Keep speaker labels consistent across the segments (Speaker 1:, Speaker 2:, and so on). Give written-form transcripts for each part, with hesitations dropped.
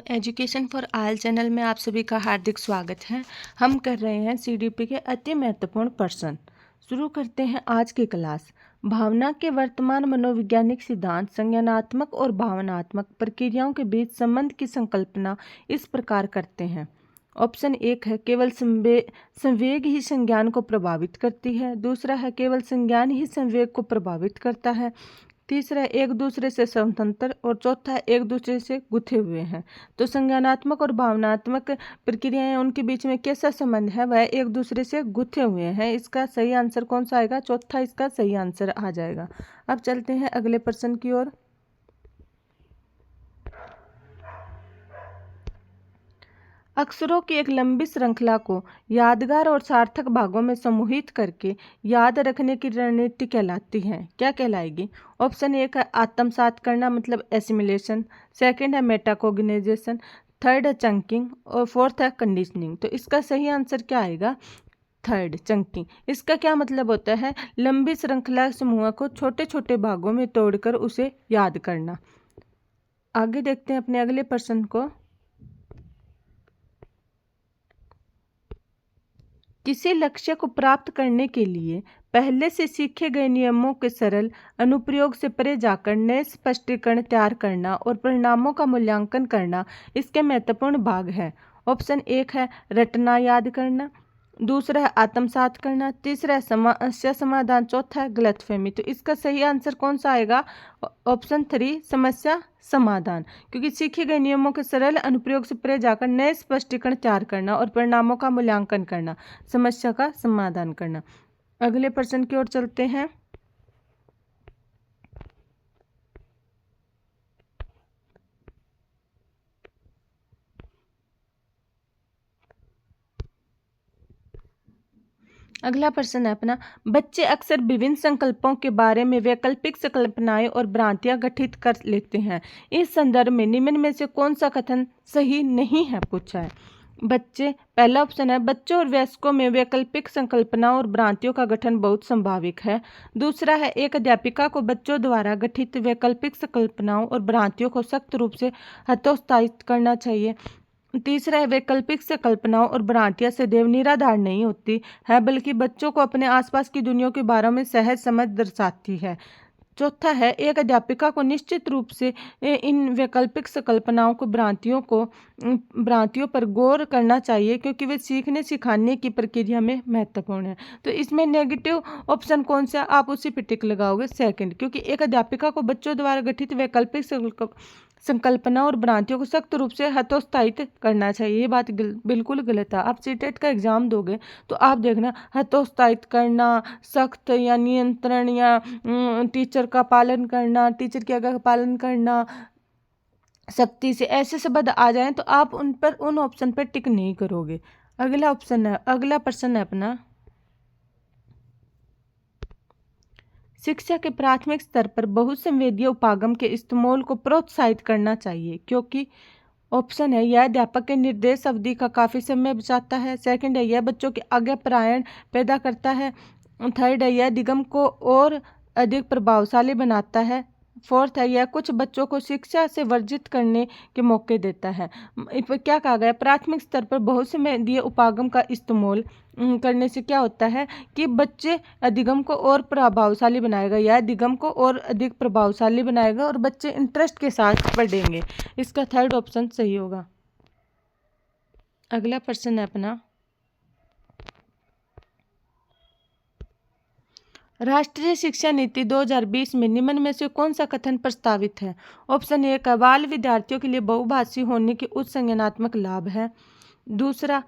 Speaker 1: Education for all channel में आप सभी का हार्दिक स्वागत है। हम कर रहे हैं सीडीपी के अति महत्वपूर्ण प्रश्न। शुरू करते हैं आज की क्लास। भावना के वर्तमान मनोवैज्ञानिक सिद्धांत संज्ञानात्मक और भावनात्मक प्रक्रियाओं के बीच संबंध की संकल्पना इस प्रकार करते हैं। ऑप्शन 1 है केवल संवेग ही संज्ञान को प्रभावित करती है। दूसरा है केवल संज्ञान ही संवेग को प्रभावित करता है। तीसरा एक दूसरे से स्वतंत्र और चौथा एक दूसरे से गुथे हुए हैं। तो संज्ञानात्मक और भावनात्मक प्रक्रियाएं उनके बीच में कैसा संबंध है, वह एक दूसरे से गुथे हुए हैं। इसका सही आंसर कौन सा आएगा? चौथा इसका सही आंसर आ जाएगा। अब चलते हैं अगले प्रश्न की ओर। अक्षरों की एक लंबी श्रृंखला को यादगार और सार्थक भागों में समूहित करके याद रखने की रणनीति कहलाती है। क्या कहलाएगी? ऑप्शन 1 है आत्मसात करना मतलब एसिमिलेशन। सेकंड है मेटाकोग्निजेशन। थर्ड है चंकिंग और फोर्थ है कंडीशनिंग। तो इसका सही आंसर क्या आएगा? Third, chunking. इसका क्या मतलब होता है? लंबी श्रृंखला समूह को छोटे छोटे भागों में तोड़कर उसे याद करना। आगे देखते हैं अपने अगले प्रश्न को। किसी लक्ष्य को प्राप्त करने के लिए पहले से सीखे गए नियमों के सरल अनुप्रयोग से परे जाकर नए स्पष्टीकरण तैयार करना और परिणामों का मूल्यांकन करना इसके महत्वपूर्ण भाग है। ऑप्शन 1 है रटना याद करना। दूसरा है आत्मसात करना। तीसरा है समस्या समाधान। चौथा है गलतफहमी। तो इसका सही आंसर कौन सा आएगा? ऑप्शन 3 समस्या समाधान। क्योंकि सीखे गए नियमों के सरल अनुप्रयोग से परे जाकर नए स्पष्टीकरण तैयार करना और परिणामों का मूल्यांकन करना, समस्या का समाधान करना। अगले प्रश्न की ओर चलते हैं। अगला प्रश्न है अपना, बच्चे अक्सर विभिन्न संकल्पों के बारे में वैकल्पिक संकल्पनाएं और भ्रांतियां गठित कर लेते हैं। इस संदर्भ में निम्न में से कौन सा कथन सही नहीं है पूछा है। पहला ऑप्शन है बच्चों और वयस्कों में वैकल्पिक संकल्पनाओं और भ्रांतियों का गठन बहुत संभाविक है। दूसरा है एक अध्यापिका को बच्चों द्वारा गठित वैकल्पिक संकल्पनाओं और भ्रांतियों को सख्त रूप से हतोत्साहित करना चाहिए। तीसरा है वैकल्पिक संकल्पनाओं और भ्रांतियां सदैव निराधार नहीं होती है, बल्कि बच्चों को अपने आसपास की दुनिया के बारे में सहज समझ दर्शाती है। चौथा है एक अध्यापिका को निश्चित रूप से इन वैकल्पिक संकल्पनाओं को भ्रांतियों पर गौर करना चाहिए, क्योंकि वे सीखने सिखाने की प्रक्रिया में महत्वपूर्ण है। तो इसमें नेगेटिव ऑप्शन कौन सा? आप उसी पे टिक लगाओगे, सेकंड। क्योंकि एक अध्यापिका को बच्चों द्वारा गठित वैकल्पिक संकल्पना और भ्रांतियों को सख्त रूप से हतोत्साहित करना चाहिए। ये बात बिल्कुल गलत है। आप सीटेट का एग्जाम दोगे तो आप देखना, हतोत्साहित करना, सख्त या नियंत्रण या टीचर का पालन करना, टीचर की आज्ञा का पालन करना, सख्ती से, ऐसे शब्द आ जाएं तो आप उन ऑप्शन पर टिक नहीं करोगे। अगला प्रश्न है अपना, शिक्षा के प्राथमिक स्तर पर बहुसंवेदीय उपागम के इस्तेमाल को प्रोत्साहित करना चाहिए, क्योंकि ऑप्शन है यह अध्यापक के निर्देश अवधि का काफ़ी समय बचाता है। सेकंड है यह बच्चों के आज्ञापरायण पैदा करता है। थर्ड है यह निगम को और अधिक प्रभावशाली बनाता है। फोर्थ है यह कुछ बच्चों को शिक्षा से वर्जित करने के मौके देता है। इस पर क्या कहा गया? प्राथमिक स्तर पर बहुसंवेदीय उपागम का इस्तेमाल करने से क्या होता है कि बच्चे अधिगम को और प्रभावशाली बनाएगा, यह अधिगम को और अधिक प्रभावशाली बनाएगा और बच्चे इंटरेस्ट के साथ पढ़ेंगे। इसका थर्ड ऑप्शन सही होगा। अगला प्रश्न है अपना, राष्ट्रीय शिक्षा नीति 2020 में निम्न में से कौन सा कथन प्रस्तावित है? ऑप्शन 1 बाल विद्यार्थियों के लिए बहुभाषी होने के उच्च संज्ञानात्मक लाभ है। दूसरा,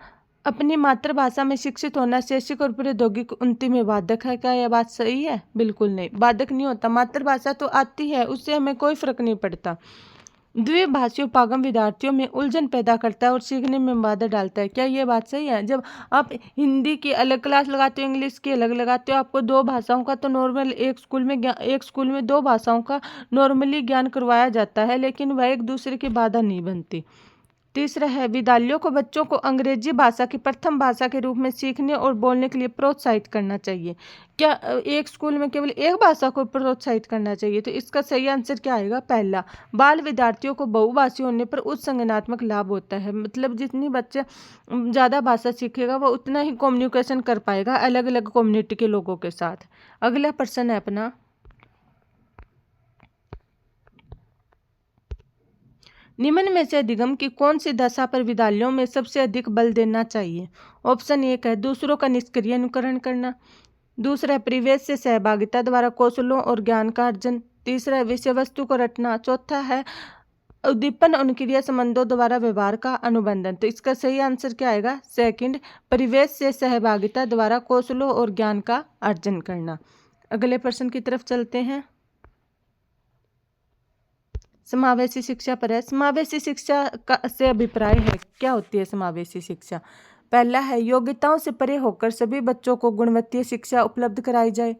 Speaker 1: अपनी मातृभाषा में शिक्षित होना शैक्षिक और प्रौद्योगिक उन्नति में बाधक है। क्या यह बात सही है? बिल्कुल नहीं, बाधक नहीं होता। मातृभाषा तो आती है, उससे हमें कोई फर्क नहीं पड़ता। द्विभाषी उपागम विद्यार्थियों में उलझन पैदा करता है और सीखने में बाधा डालता है। क्या ये बात सही है? जब आप हिंदी की अलग क्लास लगाते हो, इंग्लिश की अलग लगाते हो, आपको दो भाषाओं का तो नॉर्मल एक स्कूल में दो भाषाओं का नॉर्मली ज्ञान करवाया जाता है, लेकिन वह एक दूसरे की बाधा नहीं बनती। तीसरा है विद्यालयों को बच्चों को अंग्रेजी भाषा की प्रथम भाषा के रूप में सीखने और बोलने के लिए प्रोत्साहित करना चाहिए। क्या एक स्कूल में केवल एक भाषा को प्रोत्साहित करना चाहिए? तो इसका सही आंसर क्या आएगा? पहला, बाल विद्यार्थियों को बहुभाषी होने पर उच्च संज्ञानात्मक लाभ होता है। मतलब जितनी बच्चे ज़्यादा भाषा सीखेगा वो उतना ही कम्युनिकेशन कर पाएगा अलग अलग कम्युनिटी के लोगों के साथ। अगला प्रश्न है अपना, निम्न में से अधिगम की कौन सी दशा पर विद्यालयों में सबसे अधिक बल देना चाहिए? ऑप्शन एक है दूसरों का निष्क्रिय अनुकरण करना, दूसरा है परिवेश से सहभागिता द्वारा कौशलों और ज्ञान का अर्जन, तीसरा है विषय वस्तु को रटना, चौथा है उद्दीपन और क्रिया संबंधों द्वारा व्यवहार का अनुबंधन। तो इसका सही आंसर क्या आएगा? सेकंड, परिवेश से सहभागिता द्वारा कौशलों और ज्ञान का अर्जन करना। अगले प्रश्न की तरफ चलते हैं, समावेशी शिक्षा पर है। समावेशी शिक्षा का से अभिप्राय है, क्या होती है समावेशी शिक्षा? पहला है योग्यताओं से परे होकर सभी बच्चों को गुणवत्ता शिक्षा उपलब्ध कराई जाए।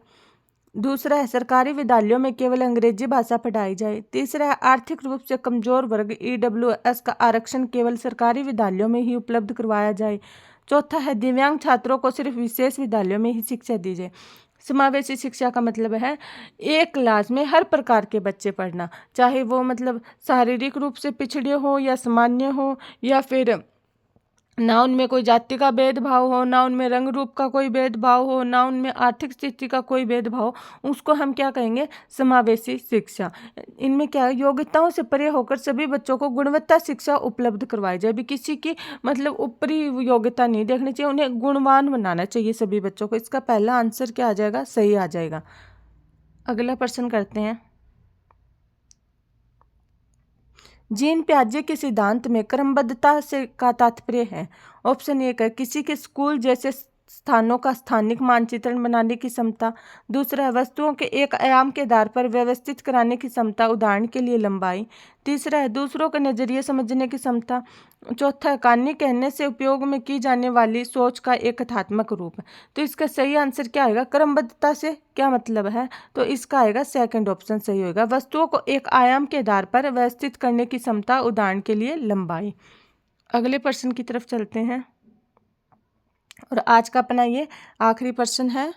Speaker 1: दूसरा है सरकारी विद्यालयों में केवल अंग्रेजी भाषा पढ़ाई जाए। तीसरा है आर्थिक रूप से कमजोर वर्ग EWS का आरक्षण केवल सरकारी विद्यालयों में ही उपलब्ध करवाया जाए। चौथा है दिव्यांग छात्रों को सिर्फ विशेष विद्यालयों में ही शिक्षा दी जाए। समावेशी शिक्षा का मतलब है एक क्लास में हर प्रकार के बच्चे पढ़ना, चाहे वो मतलब शारीरिक रूप से पिछड़े हो या सामान्य हो, या फिर ना उनमें कोई जाति का भेदभाव हो, ना उनमें रंग रूप का कोई भेदभाव हो, ना उनमें आर्थिक स्थिति का कोई भेदभाव हो, उसको हम क्या कहेंगे? समावेशी शिक्षा। इनमें क्या है, योग्यताओं से परे होकर सभी बच्चों को गुणवत्ता शिक्षा उपलब्ध करवाई जाए। भी किसी की मतलब ऊपरी योग्यता नहीं देखनी चाहिए, उन्हें गुणवान बनाना चाहिए सभी बच्चों को। इसका पहला आंसर क्या आ जाएगा? सही आ जाएगा। अगला प्रश्न करते हैं, जीन पियाजे के सिद्धांत में क्रमबद्धता से का तात्पर्य है। ऑप्शन एक है किसी के स्कूल जैसे स्थानों का स्थानिक मानचित्रण बनाने की क्षमता। दूसरा है वस्तुओं के एक आयाम के आधार पर व्यवस्थित कराने की क्षमता, उदाहरण के लिए लंबाई। तीसरा है दूसरों के नजरिए समझने की क्षमता। चौथा है कहानी कहने से उपयोग में की जाने वाली सोच का एक कथात्मक रूप। तो इसका सही आंसर क्या आएगा? क्रमबद्धता से क्या मतलब है? तो इसका आएगा सेकंड ऑप्शन सही होगा, वस्तुओं को एक आयाम के आधार पर व्यवस्थित करने की क्षमता, उदाहरण के लिए लंबाई। अगले प्रश्न की तरफ चलते हैं और आज का अपना ये आखिरी प्रश्न है,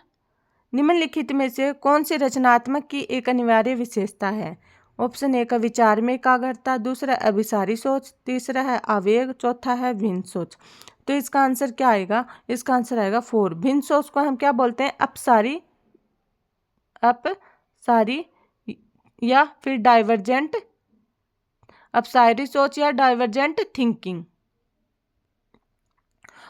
Speaker 1: निम्नलिखित में से कौन सी रचनात्मक की एक अनिवार्य विशेषता है? ऑप्शन एक है विचार में एकाग्रता, दूसरा अभिसारी सोच, तीसरा है आवेग, चौथा है भिन्न सोच। तो इसका आंसर क्या आएगा? इसका आंसर आएगा 4। भिन्न सोच को हम क्या बोलते हैं? अपसारी या फिर डाइवर्जेंट, अपसारी सोच या डाइवर्जेंट थिंकिंग।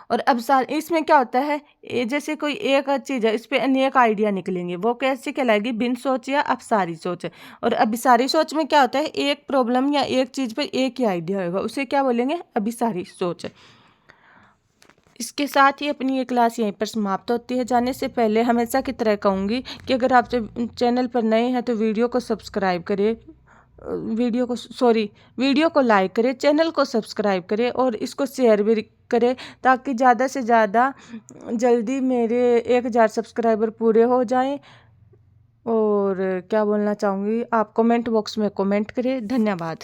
Speaker 1: और अब इसमें क्या होता है, जैसे कोई एक चीज़ है, इस पर अनेक आइडिया निकलेंगे, वो कैसे कहलाएगी? भिन्न सोच या अपसारी सोच। और अभिसारी सोच में क्या होता है, एक प्रॉब्लम या एक चीज़ पर एक ही आइडिया होगा, उसे क्या बोलेंगे? अभिसारी सोच। इसके साथ ही अपनी ये क्लास यहीं पर समाप्त होती है। जाने से पहले हमेशा की तरह कहूँगी कि अगर आप चैनल पर नए हैं तो वीडियो को सब्सक्राइब करें, वीडियो को लाइक करें, चैनल को सब्सक्राइब करें और इसको शेयर भी करें, ताकि ज़्यादा से ज़्यादा जल्दी मेरे 1000 सब्सक्राइबर पूरे हो जाएं। और क्या बोलना चाहूँगी, आप कमेंट बॉक्स में कमेंट करें। धन्यवाद।